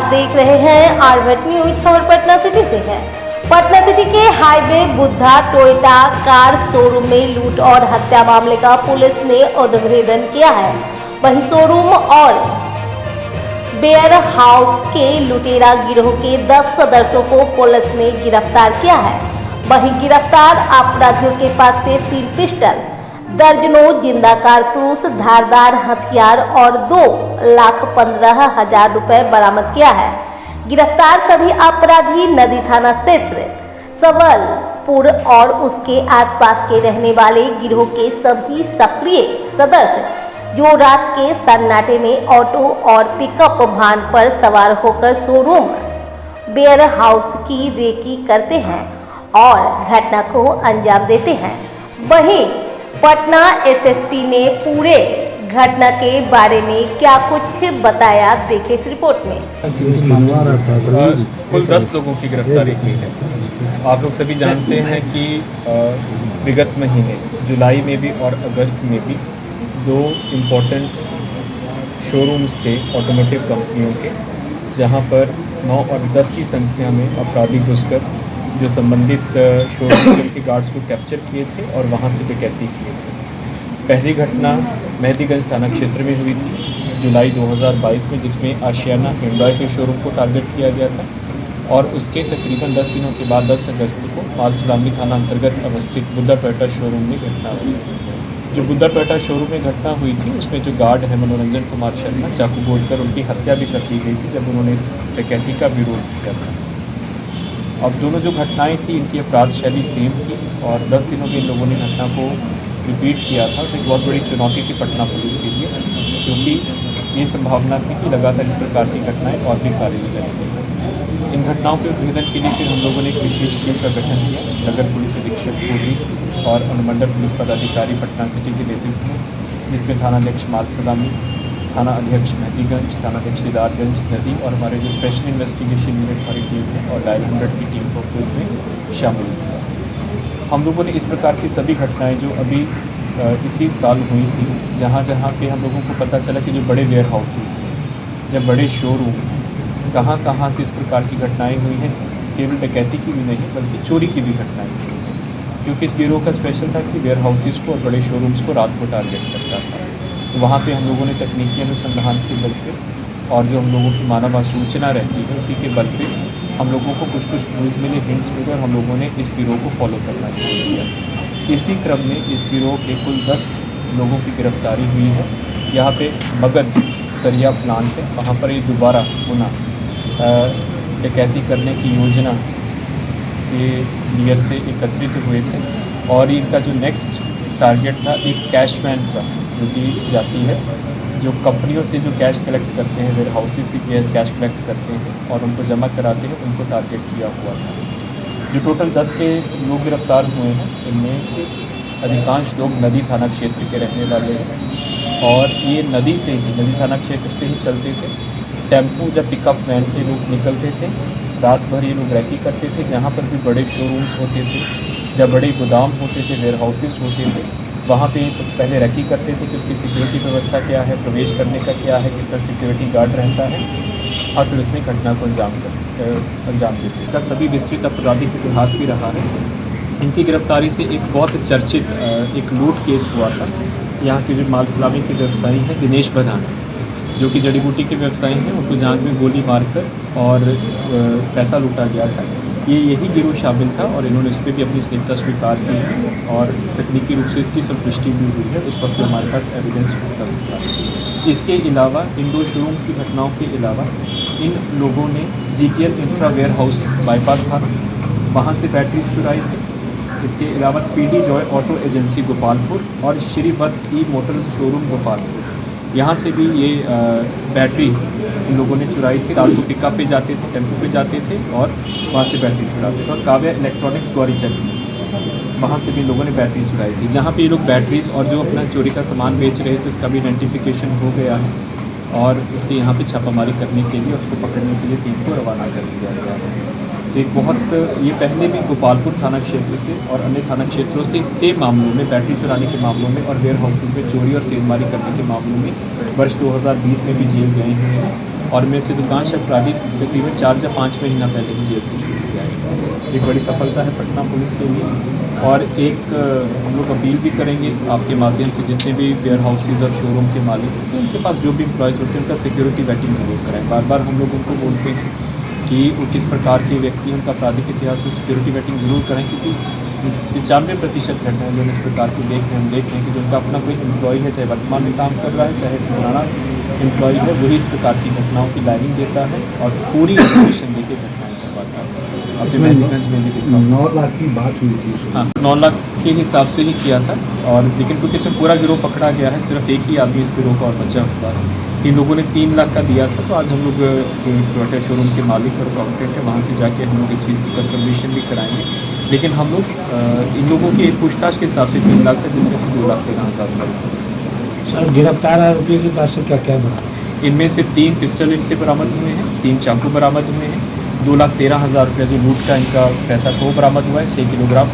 आप देख रहे हैं आरवेट न्यूज और पटना सिटी से है। पटना सिटी के highway Buddha Toyota car showroom में लूट और हत्या मामले का पुलिस ने उद्भेदन किया है। वहीं शोरूम और वेयर हाउस के लुटेरा गिरोह के 10 सदस्यों को पुलिस ने गिरफ्तार किया है। वहीं गिरफ्तार अपराधियों के पास से 3 पिस्टल, दर्जनों जिंदा कारतूस, धारदार हथियार और 2,15,000 रुपए बरामद किया है। गिरफ्तार सभी अपराधी नदी थाना क्षेत्र, सवलपुर और उसके आसपास के रहने वाले गिरोह के सभी सक्रिय सदस्य जो रात के सन्नाटे में ऑटो और पिकअप वाहन पर सवार होकर शोरूम, वेयर हाउस की रेकी करते हैं और घटना को अंजाम देते हैं। वहीं पटना एसएसपी ने पूरे घटना के बारे में क्या कुछ बताया, देखें इस रिपोर्ट में। कुल 10 लोगों की गिरफ्तारी हुई है। आप लोग सभी जानते हैं कि विगत महीने जुलाई में भी और अगस्त में भी 2 इम्पोर्टेंट शोरूम्स थे ऑटोमोटिव कंपनियों के, जहां पर 9 और 10 की संख्या में अपराधी घुसकर जो संबंधित शोरूम के गार्ड्स को कैप्चर किए थे और वहां से डकैती किए थे। पहली घटना मेहदीगंज थाना क्षेत्र में हुई थी जुलाई 2022 में, जिसमें आशियाना हिंडॉय के शोरूम को टारगेट किया गया था और उसके तकरीबन 10 दिनों के बाद 10 अगस्त को मालसलामी थाना अंतर्गत अवस्थित बुद्धा टोयोटा शोरूम में घटना हुई। जो बुद्धा टोयोटा शोरूम में घटना हुई थी उसमें जो गार्ड है मनोरंजन कुमार शर्मा, चाकू बोलकर उनकी हत्या भी कर दी गई थी जब उन्होंने इस डकैती का विरोध किया था। अब दोनों जो घटनाएं थी इनकी अपराध शैली सेम थी और 10 दिनों में इन लोगों ने घटना को रिपीट किया था। तो एक बहुत बड़ी चुनौती थी पटना पुलिस के लिए, क्योंकि ये संभावना थी कि लगातार इस प्रकार की घटनाएं और भी कार्य करेंगी। इन घटनाओं के उद्भेदन के लिए फिर हम लोगों ने एक विशेष टीम का गठन किया। नगर पुलिस अधीक्षक पूर्वी और अनुमंडल पुलिस पदाधिकारी पटना सिटी के नेतृत्व में, जिसमें थानाध्यक्ष मालसलामी, थाना अध्यक्ष मेहदीगंज, थाना अध्यक्ष दीदारगंज नदी और हमारे जो स्पेशल इन्वेस्टिगेशन यूनिट हमारी टीम है और डायल 100 की टीम को इसमें शामिल किया। हम लोगों ने इस प्रकार की सभी घटनाएं जो अभी इसी साल हुई थी, जहाँ पे हम लोगों को पता चला कि जो बड़े वेयर हाउसेज हैं, जब बड़े शोरूम, कहाँ से इस प्रकार की घटनाएं हुई हैं, केवल डकैती की भी नहीं बल्कि चोरी की भी घटनाएं हुई हैं। क्योंकि इस गिरोह का स्पेशल था कि वेयर हाउसेज को और बड़े शोरूम्स को रात को टारगेट करता था। तो वहाँ पे हम लोगों ने तकनीकी अनुसंधान के बल पे और जो हम लोगों की मानव सूचना रहती है उसी के बल पे हम लोगों को कुछ न्यूज़ मिले, हिंट्स मिले और हम लोगों ने इस गिरोह को फॉलो करना शुरू किया। इसी क्रम में इस गिरोह के कुल 10 लोगों की गिरफ्तारी हुई है। यहाँ पे मगध सरिया प्लांट है, वहाँ पर ये दोबारा पुनः डकैती करने की योजना के नियत से एकत्रित हुए थे और इनका जो नेक्स्ट टारगेट था एक कैशमैन का, जो की जाती है जो कंपनियों से जो कैश कलेक्ट करते हैं, वेयर हाउसेज से कैश कलेक्ट करते हैं और उनको जमा कराते हैं, उनको टारगेट किया हुआ था। जो टोटल 10 के लोग गिरफ्तार हुए हैं, इनमें अधिकांश लोग नदी थाना क्षेत्र के रहने वाले हैं और ये नदी थाना क्षेत्र से ही चलते थे। टेम्पू जब पिकअप वैन से लोग निकलते थे, रात भर ये लोग रैकी करते थे। जहाँ पर भी बड़े शोरूम्स होते थे, जब बड़े गोदाम होते थे, वेयर हाउसेज होते थे, वहाँ पे तो रैकी करते थे कि उसकी सिक्योरिटी व्यवस्था क्या है, प्रवेश करने का क्या है, कितना सिक्योरिटी गार्ड रहता है और फिर उसमें घटना को अंजाम देते। इसका सभी विस्तृत आपराधिक इतिहास भी रहा है। इनकी गिरफ्तारी से एक बहुत चर्चित एक लूट केस हुआ था। यहाँ के जो मालसलामी के व्यवसायी हैं दिनेश बधान, जो कि जड़ी बूटी के व्यवसायी हैं, उनको जांच में गोली मारकर और पैसा लूटा गया था। यही गिरोह शामिल था और इन्होंने इस पर भी अपनी संलिप्तता स्वीकार की है और तकनीकी रूप से इसकी संपुष्टि भी हुई है उस वक्त जो हमारे पास एविडेंस उपलब्ध था। इसके अलावा इन 2 शोरूम्स की घटनाओं के अलावा इन लोगों ने GTL infra warehouse bypass था, वहाँ से बैटरीज चुराई थी। इसके अलावा speedy joy auto agency Gopalpur और Shri Vats E motors showroom Gopalpur, यहाँ से भी ये बैटरी इन लोगों ने चुराई थी। रात को पिकअप पे जाते थे, टेम्पो पे जाते थे और वहाँ से बैटरी चुराते थे। और काव्या इलेक्ट्रॉनिक्स गौरीचक, वहाँ से भी लोगों ने बैटरी चुराई थी। जहाँ पे ये लोग बैटरीज और जो अपना चोरी का सामान बेच रहे थे उसका भी आइडेंटिफिकेशन हो गया है और इसलिए यहाँ पे छापामारी करने के लिए, उसको पकड़ने के लिए टीम को रवाना कर दिया गया है। तो एक बहुत ये पहले भी गोपालपुर थाना क्षेत्र से और अन्य थाना क्षेत्रों से सेम मामलों में, बैटरी चुराने के मामलों में और वेयर हाउसेज में चोरी और सेलमारी करने के मामलों में वर्ष 2020 में भी जेल गए हुए हैं और में से अधिकांश अपराधी तकरीबन 4 या 5 महीना पहले ही जेल से छूट गया है। एक बड़ी सफलता है पटना पुलिस के लिए। और एक हम लोग अपील भी करेंगे आपके माध्यम से जितने भी वेयर हाउसेज और शोरूम के मालिक हैं, उनके पास जो भी एम्प्लॉयज़ होते हैं उनका सिक्योरिटी वेटिंग ज़रूर कराएं। बार बार हम लोग उनको बोलते हैं कि वो किस प्रकार के व्यक्ति हैं, उनका आपराधिक इतिहास, सिक्योरिटी वेटिंग ज़रूर करें, क्योंकि 95% घटनाएं जो इस प्रकार की देख रहे हैं, हम देख रहे हैं कि जो उनका अपना कोई एम्प्लॉय है, चाहे वर्तमान में काम कर रहा है, चाहे पुराना एम्प्लॉय है, वही इस प्रकार की घटनाओं की लाइनिंग देता है और पूरी इन्फॉर्मेशन देके घटनाएं करवाता है। अपने मेहदीगंज में भी देखा 9 लाख की बात हुई थी। हाँ, 9 लाख के हिसाब से ही किया था। और लेकिन क्योंकि जब पूरा गिरोह पकड़ा गया है, सिर्फ एक ही आदमी इस गिरोह का और बचा हुआ है। 3 लोगों ने 3 लाख का दिया था। तो आज हम लोग टोयोटा शोरूम के मालिक और अकाउंटेंट है, वहाँ से जाके हम लोग इस चीज़ की कंफर्मेशन भी कराएंगे। लेकिन हम लोग इन लोगों की पूछताछ के हिसाब से 3 लाख था, जिसमें से 2,13,000 रुपये। सर गिरफ्तार आरोपियों के पास से क्या क्या बना? इनमें से 3 पिस्टल इनसे बरामद हुए हैं, 3 चाकू बरामद हुए हैं, 2,13,000 रुपये जो लूट का इनका पैसा था वो बरामद हुआ है, 6 किलोग्राम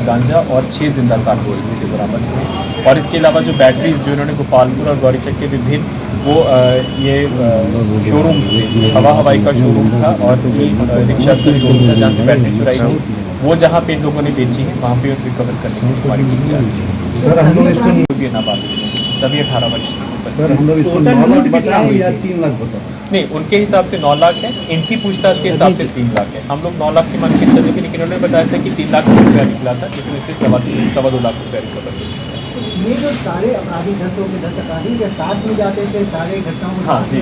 गांजा और 6 जिंदा कारतूस इनसे बरामद हुए हैं। और इसके अलावा जो बैटरीज जो इन्होंने गोपालपुर और गौरीचक के विभिन्न वो ये शोरूम से हवाई का शोरूम था और ये रिक्शा का शोरूम था जहाँ से बैटरी चुराई थी, वो जहाँ पे इन लोगों ने बेची है वहाँ पे रिकवर करने की हमारी टीम जा रही है। सर हम लोग इसको भी नाबालिग हैं, सभी 18 वर्ष से ऊपर। सर हम लोग इसको 9 लाख बताएं या 3 लाख बताएं? नहीं, उनके हिसाब से 9 लाख है, इनकी पूछताछ के हिसाब से 3 लाख है। हम लोग 9 लाख की मांग करते थे, लेकिन इन्होंने बताया था कि 3 लाख रुपया निकला था, जिसमें से 2.25 लाख रुपया रिकवर हो चुका है। ये जो सारे अपराधी 10 के 10 अपराधी या साथ में जाते थे सारे घटनाओं में? हाँ जी,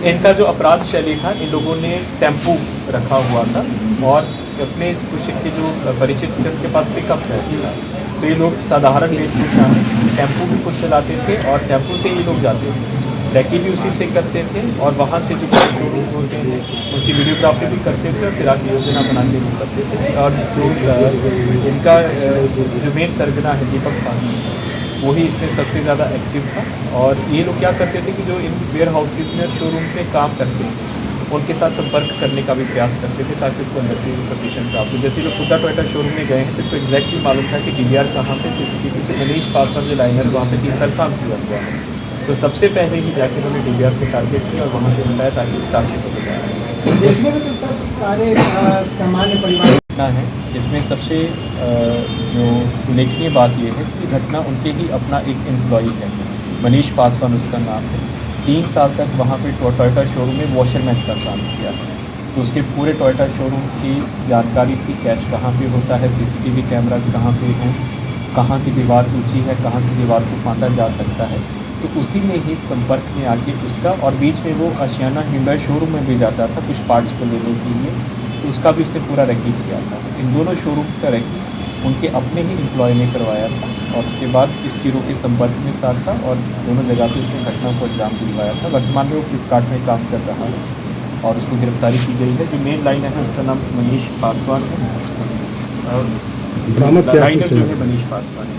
इनका जो अपराध शैली था, इन लोगों ने टेम्पू रखा हुआ था और अपने कुछ के जो परिचित थे उनके पास पिकअप है। तो ये लोग साधारण वेशभूषा में टेम्पू भी खुद चलाते थे और टेम्पू से ये लोग जाते थे, रैकी भी उसी से करते थे और वहाँ से जो शोरूम होते हैं उनकी वीडियोग्राफी भी करते थे और फिर आगे योजना बना के भी करते थे। और जो इनका जो मेन सरगना है दीपक साहनी, वही इसमें सबसे ज़्यादा एक्टिव था। और ये लोग क्या करते थे कि जो इन वेयर हाउसेज में और शोरूम्स में काम करते हैं उनके साथ संपर्क करने का भी प्रयास करते थे ताकि उसको अंदर की इन्फॉर्मेशन प्राप्त हो। जैसे लोग खुदा टोयोटा शोरूम में गए हैं तो एग्जैक्टली मालूम था कि DVR कहाँ पे, CCTV पे मनीष पासवान जो लाइनर वहाँ पे 3 साल काम किया हुआ है। तो सबसे पहले ही जाके उन्होंने DVR को टारगेट किया और वहाँ से बताया ताकि साक्षी को बताया। देखने में तो सब सारे सामान्य परिवार घटना है। इसमें सबसे जो उल्लेखनीय बात यह है कि घटना उनके ही अपना एक एम्प्लॉई है, मनीष पासवान उसका नाम है। 3 साल तक वहाँ पे टोयोटा शोरूम में वॉशरमैन का काम किया है। तो उसके पूरे टोयोटा शोरूम की जानकारी थी, कैश कहाँ पे होता है, CCTV कैमरास कहाँ पे हैं, कहाँ की दीवार ऊंची है, कहाँ से दीवार को फांदा जा सकता है। तो उसी में ही संपर्क में आके उसका, और बीच में वो आशियाना हिंडा शोरूम में भी जाता था कुछ पार्ट्स को लेने के लिए, तो उसका भी उसने पूरा रैकी किया था। इन दोनों शोरूम्स का रैकी उनके अपने ही एम्प्लॉय ने करवाया था और उसके बाद इस गिरोह के संपर्क में साथ था और दोनों जगह पे उसने घटना को अंजाम दिलवाया था। वर्तमान में वो फ्लिपकार्ट में काम कर रहा है और उसको गिरफ्तारी की गई है। जो मेन लाइन है उसका नाम मनीष पासवान है और लाइनर जो है मनीष पासवान है।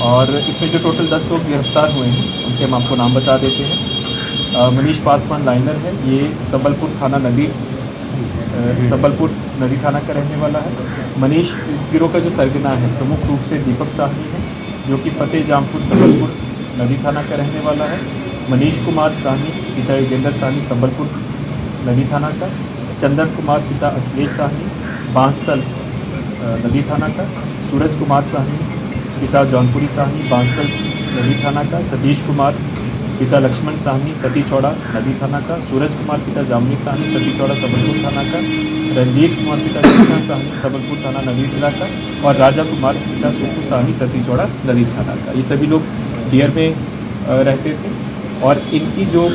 और इसमें जो टोटल 10 लोग गिरफ्तार हुए हैं उनके हम आपको नाम बता देते हैं। मनीष पासवान लाइनर है, ये सबलपुर नदी थाना का रहने वाला है। मनीष इस गिरोह का जो सरगना है प्रमुख रूप से दीपक साहनी है, जो कि फतेह जामपुर सबलपुर नदी थाना का रहने वाला है। मनीष कुमार साहनी पिता योगेंद्र साहनी सबलपुर नदी थाना का। चंदन कुमार पिता अखिलेश साहनी बांसतल नदी थाना का। सूरज कुमार साहनी पिता जौनपुरी साहनी बांसतल नदी थाना का। सतीश कुमार पिता लक्ष्मण साहनी सती चौड़ा नदी थाना का। सूरज कुमार पिता जामुनी साहनी सती चौड़ा सबलपुर थाना का। रंजीत कुमार पिता कृष्णा साहनी सबलपुर थाना नदी जिला का। और राजा कुमार पिता सोपू साहनी सती चौड़ा नदी थाना का। ये सभी लोग डियर में रहते थे और इनकी जो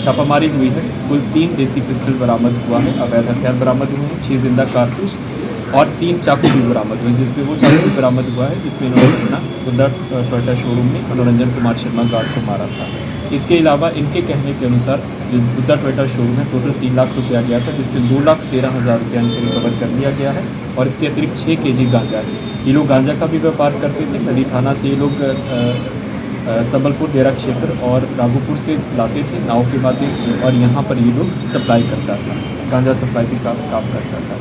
छापामारी हुई है कुल 3 देसी पिस्टल बरामद हुआ है, अवैध हथियार बरामद हुए हैं, 6 जिंदा कारतूस और 3 चाकू भी बरामद हुए, जिसमें वो चाकू भी बरामद हुआ है जिसमें इन्होंने अपना खुदा टोयोटा शोरूम में मनोरंजन कुमार शर्मा गार्ड को मारा था। इसके अलावा इनके कहने के अनुसार जो खुदा टोयोटा शोरूम है टोटल 3 लाख रुपया गया था, जिसमें 2,13,000 रुपया इनको रिकवर कर लिया गया है। और इसके अतिरिक्त 6 kg गांजा है। ये लोग गांजा का भी व्यापार करते थे। नदी थाना से ये लोग सबलपुर डेरा क्षेत्र और राघोपुर से लाते थे नाव के माध्यम से और यहाँ पर ये लोग सप्लाई करता था, गांजा सप्लाई भी काम करता था।